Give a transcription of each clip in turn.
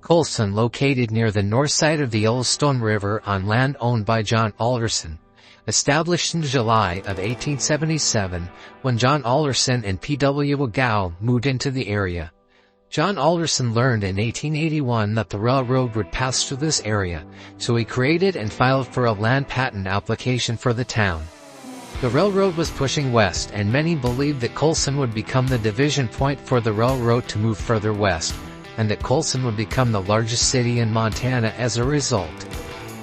Coulson, located near the north side of the Yellowstone River on land owned by John Alderson. Established in July of 1877, when John Alderson and P.W. Gow moved into the area. John Alderson learned in 1881 that the railroad would pass through this area, so he created and filed for a land patent application for the town. The railroad was pushing west, and many believed that Coulson would become the division point for the railroad to move further west, and that Coulson would become the largest city in Montana as a result.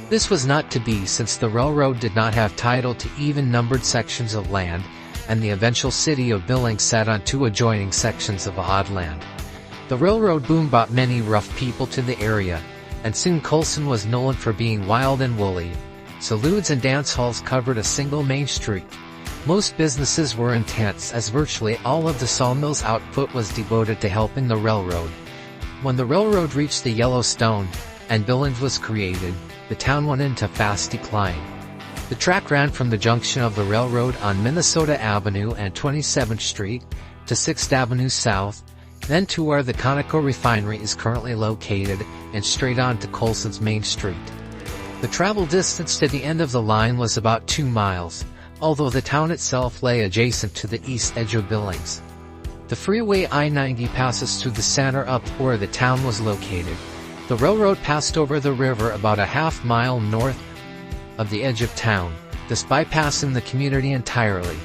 This was not to be, since the railroad did not have title to even-numbered sections of land, and the eventual city of Billings sat on two adjoining sections of odd land. The railroad boom brought many rough people to the area, and soon Coulson was known for being wild and woolly. Saloons and dance halls covered a single main street. Most businesses were in tents, as virtually all of the sawmill's output was devoted to helping the railroad. When the railroad reached the Yellowstone, and Billings was created, the town went into fast decline. The track ran from the junction of the railroad on Minnesota Avenue and 27th Street to 6th Avenue South, then to where the Conoco refinery is currently located, and straight on to Coulson's Main Street. The travel distance to the end of the line was about 2 miles, although the town itself lay adjacent to the east edge of Billings. The freeway I-90 passes through the center up where the town was located. The railroad passed over the river about a half-mile north of the edge of town, thus bypassing the community entirely.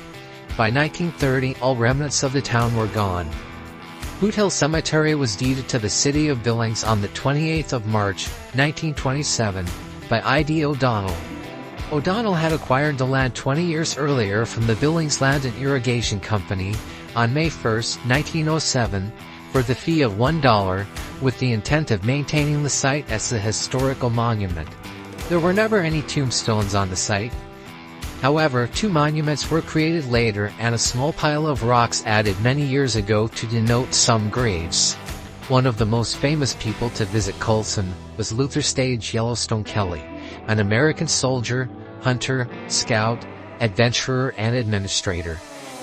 By 1930, all remnants of the town were gone. Boot Hill Cemetery was deeded to the city of Billings on the 28th of March, 1927, by I.D. O'Donnell. O'Donnell had acquired the land 20 years earlier from the Billings Land and Irrigation Company on May 1, 1907, for the fee of $1, with the intent of maintaining the site as a historical monument. There were never any tombstones on the site. However, 2 monuments were created later and a small pile of rocks added many years ago to denote some graves. One of the most famous people to visit Coulson was Luther Stage Yellowstone Kelly, an American soldier, hunter, scout, adventurer, and administrator.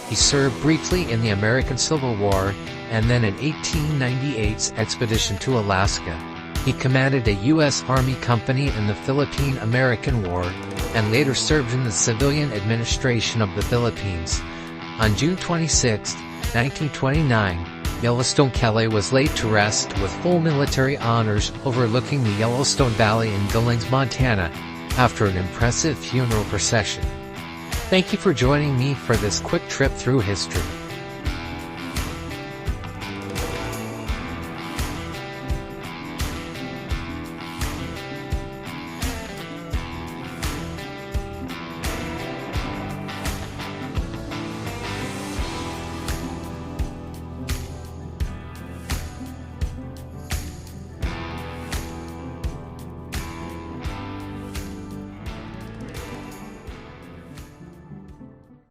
He served briefly in the American Civil War and then in 1898's expedition to Alaska. He commanded a U.S. Army company in the Philippine-American War and later served in the civilian administration of the Philippines. On June 26, 1929, Yellowstone Kelly was laid to rest with full military honors overlooking the Yellowstone Valley in Billings, Montana, after an impressive funeral procession. Thank you for joining me for this quick trip through history.